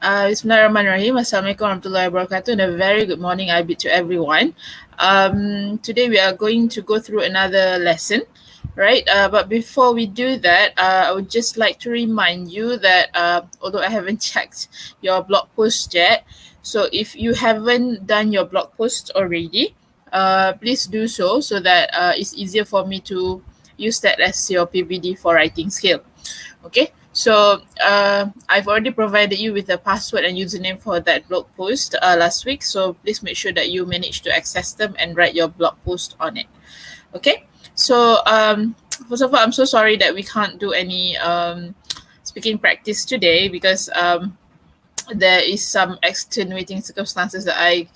Bismillahirrahmanirrahim. Assalamualaikum warahmatullahi wabarakatuh. And a very good morning, I bid to everyone. Today we are going to go through another lesson, right? But before we do that, I would just like to remind you that although I haven't checked your blog post yet, so if you haven't done your blog post already, please do so that it's easier for me to use that as your PBD for writing skill. Okay, so I've already provided you with the password and username for that blog post last week. So please make sure that you manage to access them and write your blog post on it. Okay, so first of all, I'm so sorry that we can't do any speaking practice today because there is some extenuating circumstances that I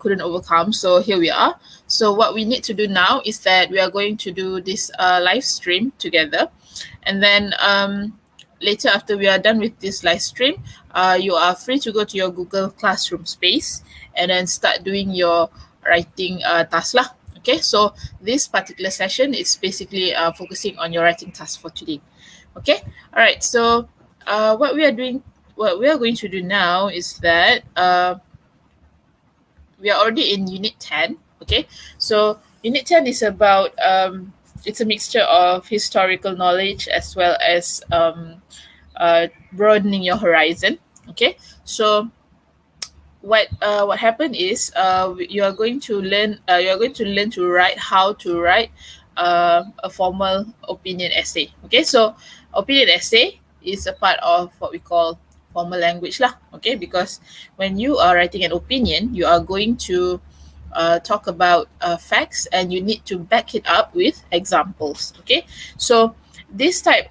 couldn't overcome. So here we are. So what we need to do now is that we are going to do this live stream together. And then later, after we are done with this live stream, you are free to go to your Google Classroom space and then start doing your writing task lah. Okay, so this particular session is basically focusing on your writing task for today. Okay, all right. So what we are going to do now is that we are already in Unit 10. Okay, so Unit 10 is about it's a mixture of historical knowledge as well as broadening your horizon. Okay, so what happened is you are going to learn to write how to write a formal opinion essay. Okay, so opinion essay is a part of what we call formal language lah. Okay, because when you are writing an opinion, you are going to talk about facts and you need to back it up with examples. Okay, so this time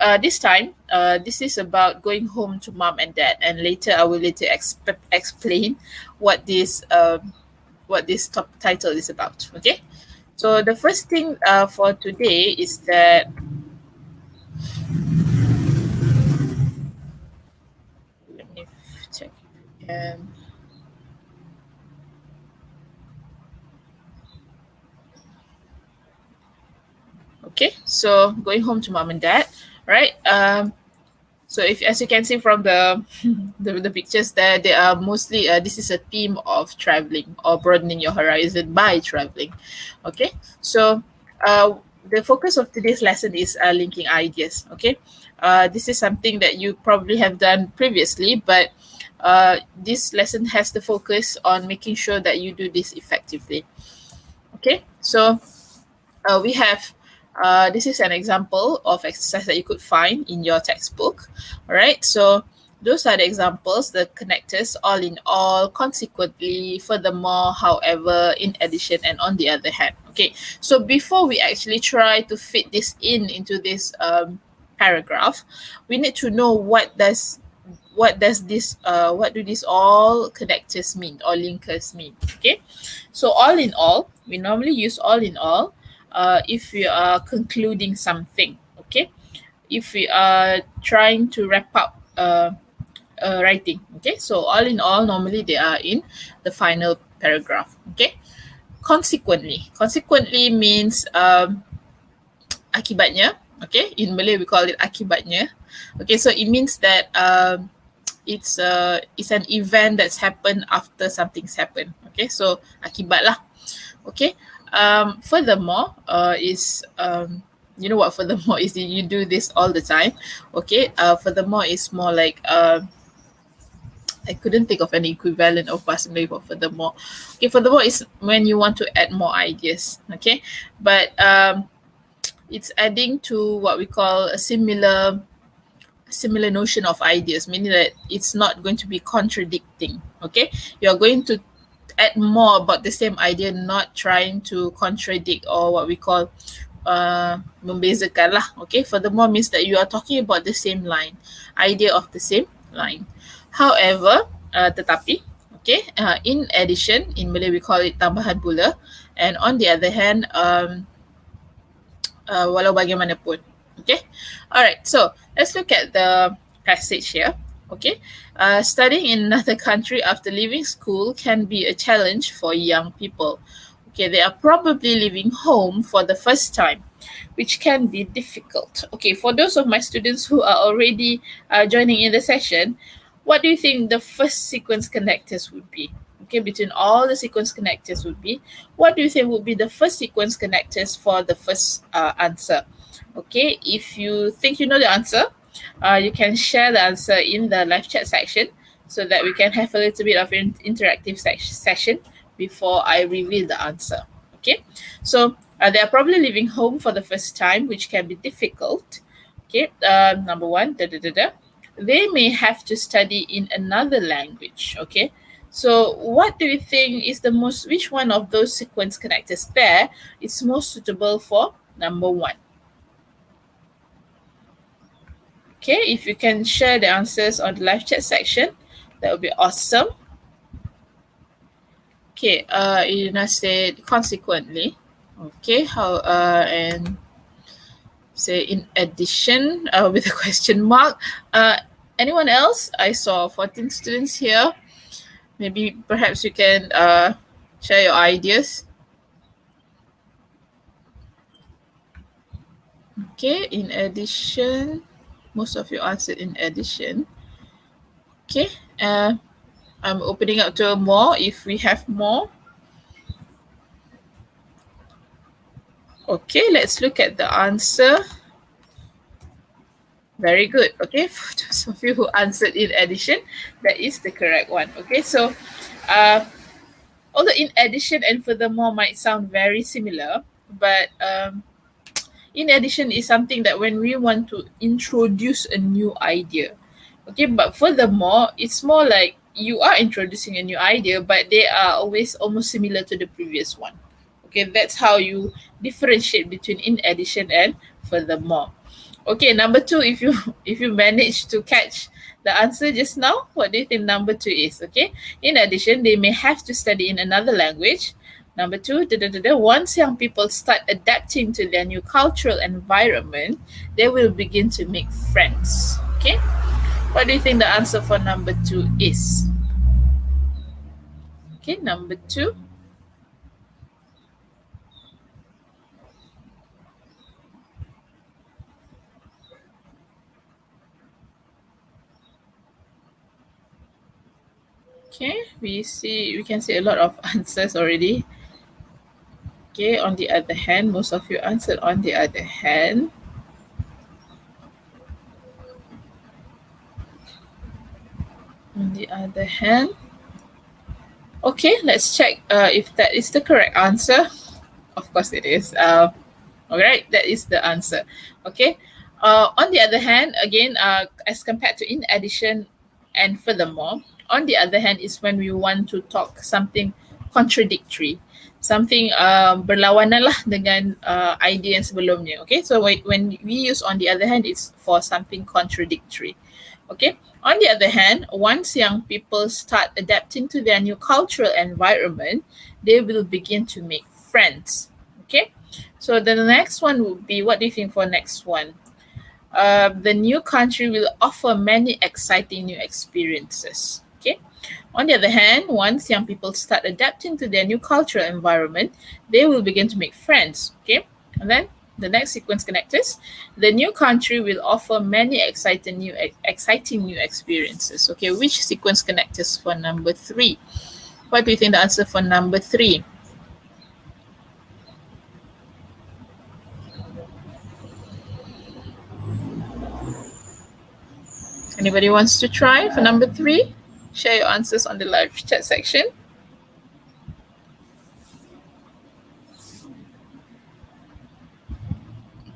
this is about going home to mom and dad, and later I will explain what this top title is about. Okay, so the first thing for today is that let me check again. Okay, so going home to mom and dad, right? So if, as you can see from the the pictures there, they are mostly this is a theme of traveling or broadening your horizon by traveling. Okay, so the focus of today's lesson is linking ideas. Okay, this is something that you probably have done previously, but this lesson has the focus on making sure that you do this effectively. Okay, so we have this is an example of exercise that you could find in your textbook. All right, so those are the examples, the connectors, all in all, consequently, furthermore, however, in addition, and on the other hand. Okay, so before we actually try to fit this into this paragraph, we need to know what do these all connectors mean or linkers mean. Okay, so all in all, we normally use all in all if we are concluding something. Okay, if we are trying to wrap up writing. Okay, so all in all, normally they are in the final paragraph. Okay, consequently means akibatnya. Okay, in Malay we call it akibatnya. Okay, so it means that it's an event that's happened after something's happened. Okay, so akibat lah. Okay, furthermore is you know what furthermore is? You do this all the time. Okay, furthermore is more like I couldn't think of an equivalent of personally for furthermore. Okay, furthermore is when you want to add more ideas. Okay, but it's adding to what we call a similar notion of ideas, meaning that it's not going to be contradicting. Okay, you're going to add more about the same idea, not trying to contradict or what we call membezakan lah. Okay, furthermore means that you are talking about the same line, idea of the same line. However, tetapi, okay, in addition, in Malay we call it tambahan pula, and on the other hand, walau bagaimanapun. Okay, all right, so let's look at the passage here. Okay, studying in another country after leaving school can be a challenge for young people. Okay, they are probably leaving home for the first time, which can be difficult. Okay, for those of my students who are already joining in the session, What do you think the first sequence connectors would be? Okay, between all the sequence connectors would be, what do you think would be the first sequence connectors for the first answer? Okay, if you think you know the answer, you can share the answer in the live chat section so that we can have a little bit of an interactive session before I reveal the answer. Okay, so they are probably leaving home for the first time, which can be difficult. Okay, number one, da, da, da, da. They may have to study in another language. Okay, so what do you think is the most, which one of those sequence connectors there is most suitable for number one? Okay, if you can share the answers on the live chat section, that would be awesome. Okay, Irina said consequently. Okay, how and say in addition with a question mark. Anyone else? I saw 14 students here. Maybe perhaps you can share your ideas. Okay, in addition, most of you answered in addition. Okay, I'm opening up to more if we have more. Okay, let's look at the answer. Very good. Okay, for those of you who answered in addition, that is the correct one. Okay, so although in addition and furthermore might sound very similar, but in addition is something that when we want to introduce a new idea. Okay, but furthermore, it's more like you are introducing a new idea, but they are always almost similar to the previous one. Okay, that's how you differentiate between in addition and furthermore. Okay, number two, if you if you manage to catch the answer just now, what do you think number two is? Okay, in addition, they may have to study in another language. Number two, once young people start adapting to their new cultural environment, they will begin to make friends. Okay, what do you think the answer for number two is? Okay, number two. Okay, we can see a lot of answers already. Okay, on the other hand, most of you answered on the other hand. On the other hand, okay, let's check if that is the correct answer. Of course it is. All right, that is the answer. Okay. On the other hand, again, as compared to in addition and furthermore, on the other hand is when we want to talk something contradictory, something berlawanan lah dengan idea yang sebelumnya. Okay, so when we use on the other hand, it's for something contradictory. Okay. On the other hand, once young people start adapting to their new cultural environment, they will begin to make friends. Okay. So the next one would be, what do you think for next one? The new country will offer many exciting new experiences. Okay. On the other hand, once young people start adapting to their new cultural environment, they will begin to make friends. Okay. And then the next sequence connectors, the new country will offer many exciting new experiences. Okay, which sequence connectors for number three? What do you think the answer for number three? Anybody wants to try for number three? Share your answers on the live chat section.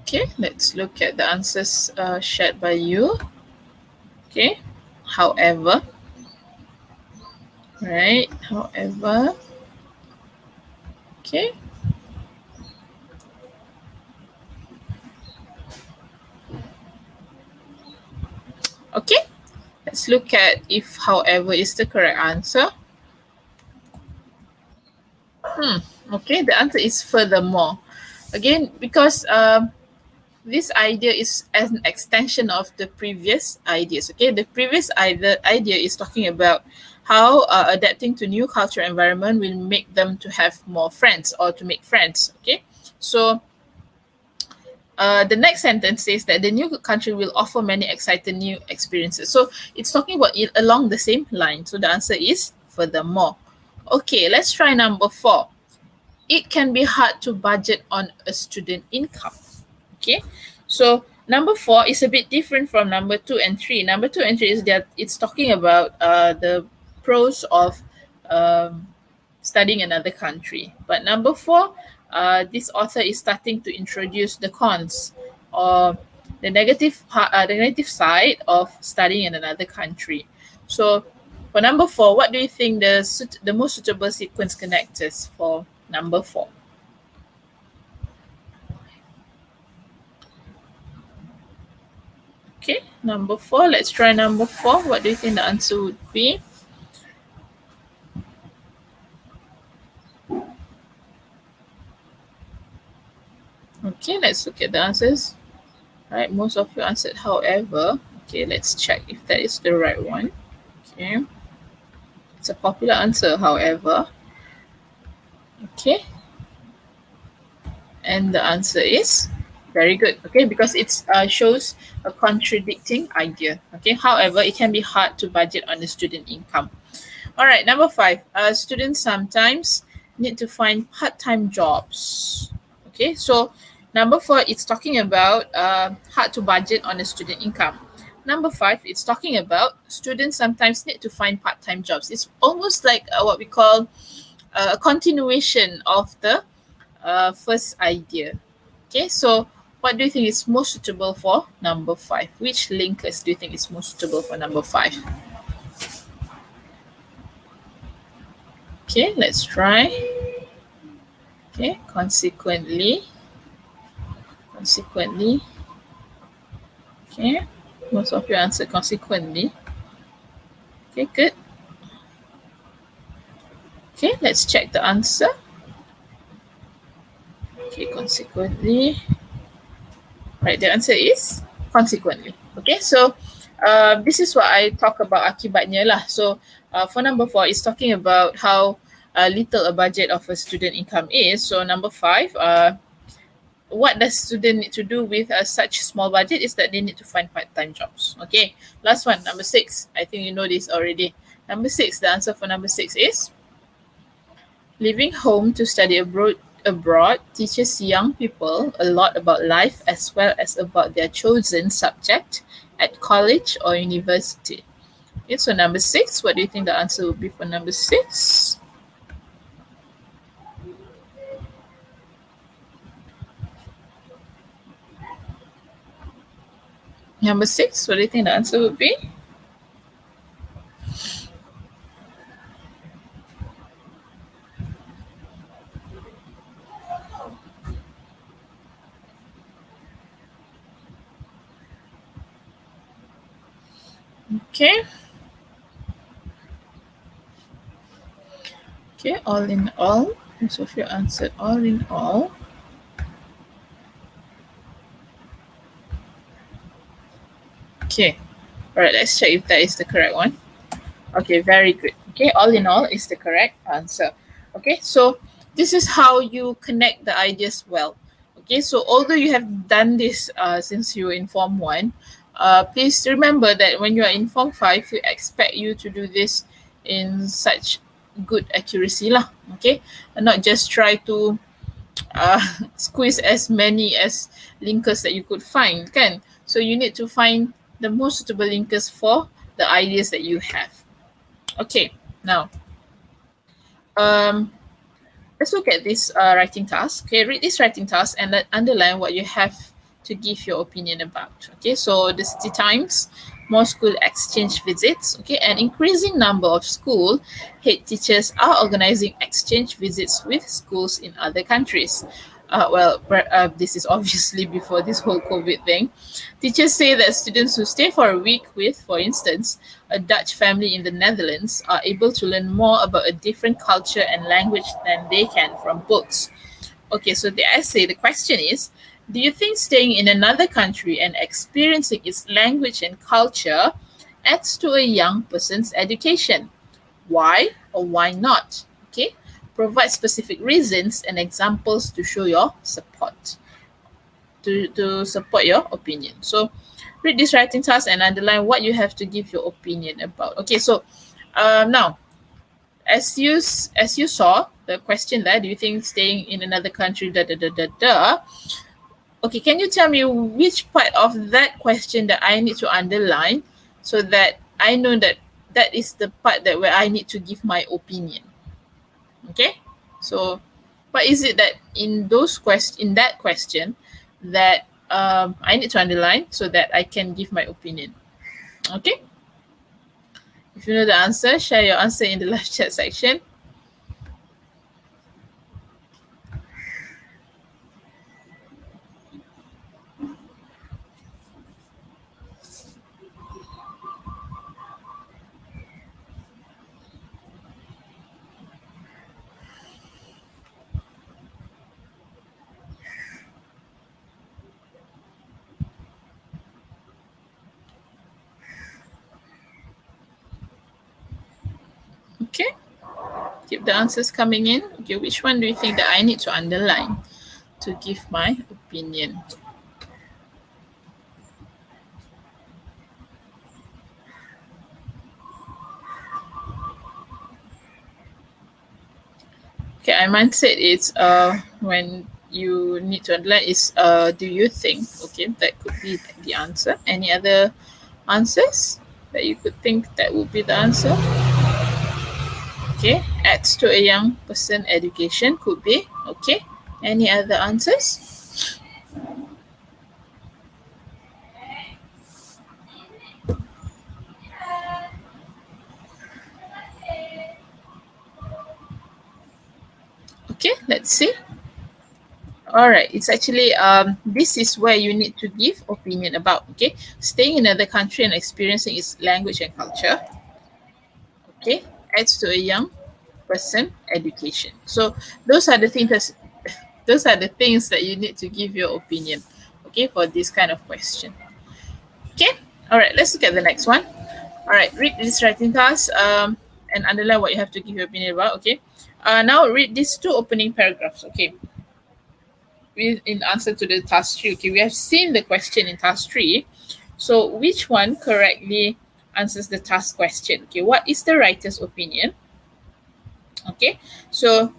Okay, let's look at the answers shared by you. Okay, however, right, however, okay. Okay, let's look at if however is the correct answer. Okay, the answer is furthermore. Again, because this idea is an extension of the previous ideas. Okay, the previous idea is talking about how adapting to new cultural environment will make them to have more friends or to make friends. Okay, so The next sentence says that the new country will offer many exciting new experiences. So it's talking about it along the same line. So the answer is furthermore. Okay, let's try number 4. It can be hard to budget on a student income. Okay, so number 4 is a bit different from number 2 and 3. Number 2 and 3 is that it's talking about the pros of um, studying another country. But number 4, this author is starting to introduce the cons or the negative side of studying in another country. So for number 4, what do you think the most suitable sequence connectors for number 4? Okay, number 4. Let's try number 4. What do you think the answer would be? Okay, let's look at the answers. All right, most of you answered however. Okay, let's check if that is the right one. Okay, it's a popular answer, however. Okay, and the answer is very good. Okay, because it shows a contradicting idea. Okay, however, it can be hard to budget on the student income. All right, number 5. Students sometimes need to find part-time jobs. Okay, so number 4, it's talking about hard to budget on a student income. Number 5, it's talking about students sometimes need to find part-time jobs. It's almost like what we call a continuation of the first idea. Okay, so what do you think is most suitable for number 5? Which linkers do you think is most suitable for number 5? Okay, let's try. Okay, consequently. Okay, most of you answered consequently. Okay, good. Okay, let's check the answer. Okay, consequently. Right, the answer is consequently. Okay, so this is what I talk about akibatnya lah. So for number 4, it's talking about how little a budget of a student income is. So number 5, what does student need to do with such small budget is that they need to find part-time jobs. Okay, last one, number 6. I think you know this already. Number 6, the answer for number 6 is leaving home to study abroad teaches young people a lot about life as well as about their chosen subject at college or university. Okay, so number 6, what do you think the answer would be for number 6? Number 6, what do you think the answer would be? Okay. Okay, all in all, most of you answered all in all. Okay, all right, let's check if that is the correct one. Okay, very good. Okay, all in all is the correct answer. Okay, so this is how you connect the ideas well. Okay, so although you have done this since you were in Form 1, please remember that when you are in Form 5, we expect you to do this in such good accuracy lah. Okay, and not just try to uh, squeeze as many as linkers that you could find, kan? So you need to find the most suitable linkers for the ideas that you have. Okay, now um, let's look at this writing task. Okay, read this writing task and underline what you have to give your opinion about. Okay, so the city times, more school exchange visits. Okay, an increasing number of school head teachers are organizing exchange visits with schools in other countries. This is obviously before this whole COVID thing. Teachers say that students who stay for a week with, for instance, a Dutch family in the Netherlands are able to learn more about a different culture and language than they can from books. Okay, so the essay, the question is, do you think staying in another country and experiencing its language and culture adds to a young person's education? Why or why not? Okay, provide specific reasons and examples to show your support. to support your opinion. So read this writing task and underline what you have to give your opinion about. Okay, so now as you saw the question there, do you think staying in another country da da da da da? Okay, can you tell me which part of that question that I need to underline so that I know that that is the part that where I need to give my opinion? Okay, so what is it that in that question that I need to underline so that I can give my opinion? Okay, if you know the answer, share your answer in the live chat section. Okay, keep the answers coming in. Okay, which one do you think that I need to underline to give my opinion? Okay, I might say it's when you need to underline is do you think? Okay, that could be the answer. Any other answers that you could think that would be the answer? Okay, adds to a young person education could be. Okay, any other answers? Okay, let's see. All right, it's actually this is where you need to give opinion about. Okay, staying in another country and experiencing its language and culture. Okay, adds to a young person education. So those are the things that those are the things that you need to give your opinion. Okay, for this kind of question. Okay, all right. Let's look at the next one. All right, read this writing task and underline what you have to give your opinion about. Okay, now read these two opening paragraphs. Okay, in answer to the task 3. Okay, we have seen the question in task 3. So which one correctly answers the task question? Okay, what is the writer's opinion? Okay, so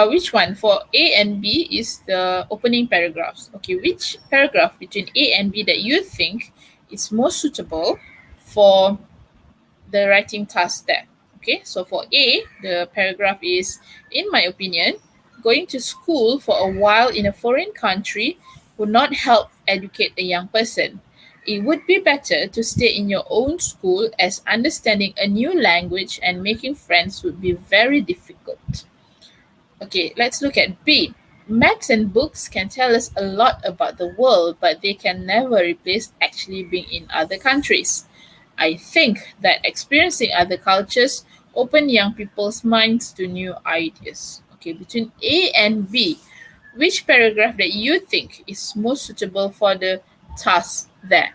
which one for A and B is the opening paragraphs? Okay, which paragraph between A and B that you think is most suitable for the writing task there? Okay, so for A, the paragraph is, in my opinion, going to school for a while in a foreign country would not help educate a young person. It would be better to stay in your own school, as understanding a new language and making friends would be very difficult. Okay, let's look at B. Maps and books can tell us a lot about the world, but they can never replace actually being in other countries. I think that experiencing other cultures open young people's minds to new ideas. Okay, between A and B, which paragraph that you think is most suitable for the task there?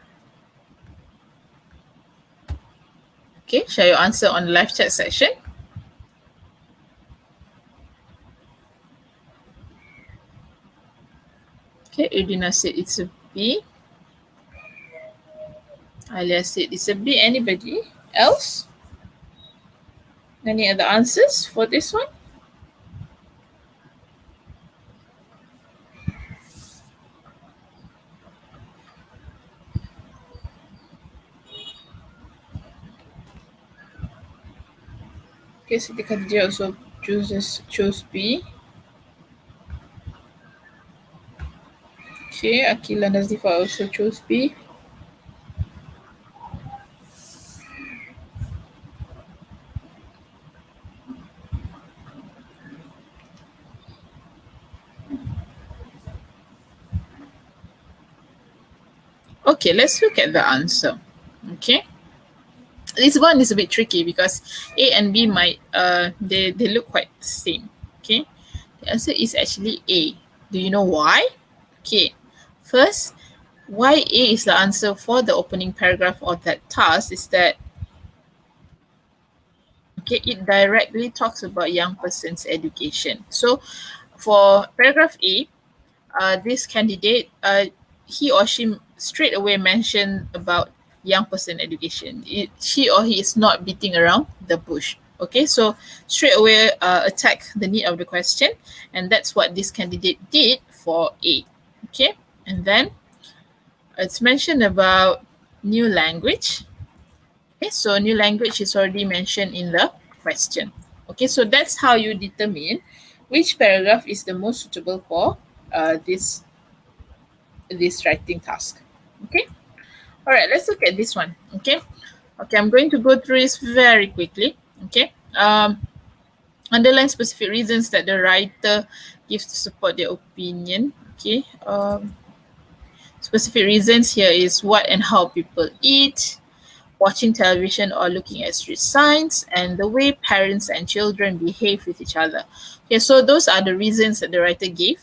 Okay, share your answer on the live chat section. Okay, Udina said it's a B. Alia said it's a B. Anybody else? Any other answers for this one? Okay, Siti Khadijah also chose B. Okay, Akila Nazifa also chose B. Okay, let's look at the answer. Okay. This one is a bit tricky because A and B might they look quite the same. Okay. The answer is actually A. Do you know why? Okay. First, why A is the answer for the opening paragraph of that task is that okay, it directly talks about young person's education. So for paragraph A, this candidate he or she straight away mention about young person education. She or he is not beating around the bush. Okay, so straight away attack the need of the question, and that's what this candidate did for A. Okay, and then it's mentioned about new language. Okay, so new language is already mentioned in the question. Okay, so that's how you determine which paragraph is the most suitable for this writing task. Okay, all right, let's look at this one. Okay, I'm going to go through this very quickly. Okay, underline specific reasons that the writer gives to support their opinion. Okay, specific reasons here is what and how people eat, watching television or looking at street signs, and the way parents and children behave with each other. Okay, so those are the reasons that the writer gave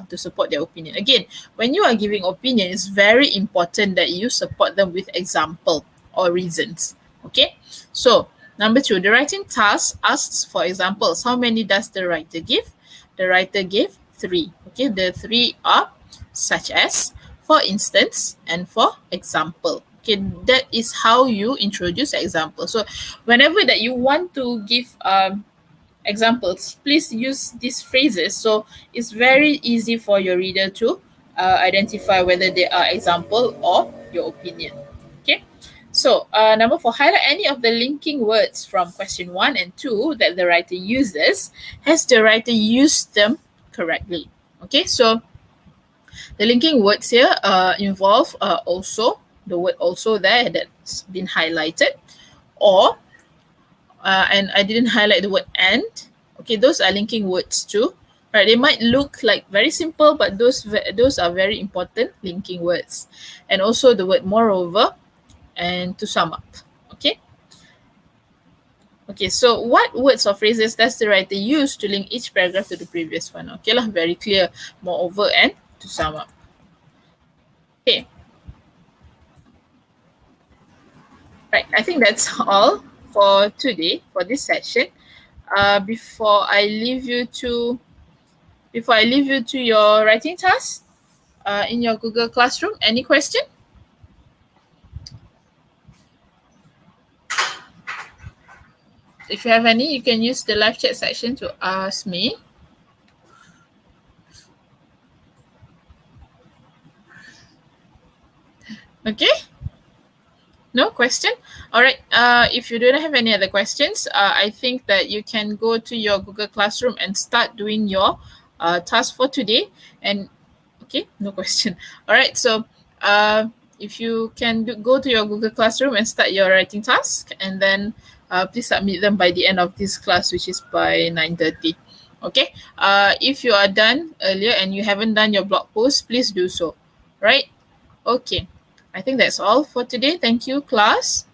to support their opinion. Again, when you are giving opinion, it's very important that you support them with example or reasons. Okay, so number two, the writing task asks for examples. How many does the writer give? The writer gave three. Okay, the three are such as, for instance, and for example. Okay, that is how you introduce example. So whenever that you want to give examples, please use these phrases, so it's very easy for your reader to identify whether they are example or your opinion. Okay, so number four, highlight any of the linking words from question 1 and 2 that the writer uses. Has the writer used them correctly? Okay, so the linking words here involve also, the word also there that's been highlighted, or and I didn't highlight the word and. Okay, those are linking words too. Right, they might look like very simple, but those are very important linking words. And also the word moreover and to sum up. Okay. Okay, so what words or phrases does the writer use to link each paragraph to the previous one? Okay lah, very clear. Moreover and to sum up. Okay. Right, I think that's all for today for this session. Before I leave you to your writing task in your Google Classroom, any question? If you have any, you can use the live chat section to ask me. Okay. No question? All right. If you don't have any other questions, I think that you can go to your Google Classroom and start doing your task for today. And okay, no question. All right. So if you can go to your Google Classroom and start your writing task, and then please submit them by the end of this class, which is by 9:30. Okay. If you are done earlier and you haven't done your blog post, please do so. Right? Okay. I think that's all for today. Thank you, class.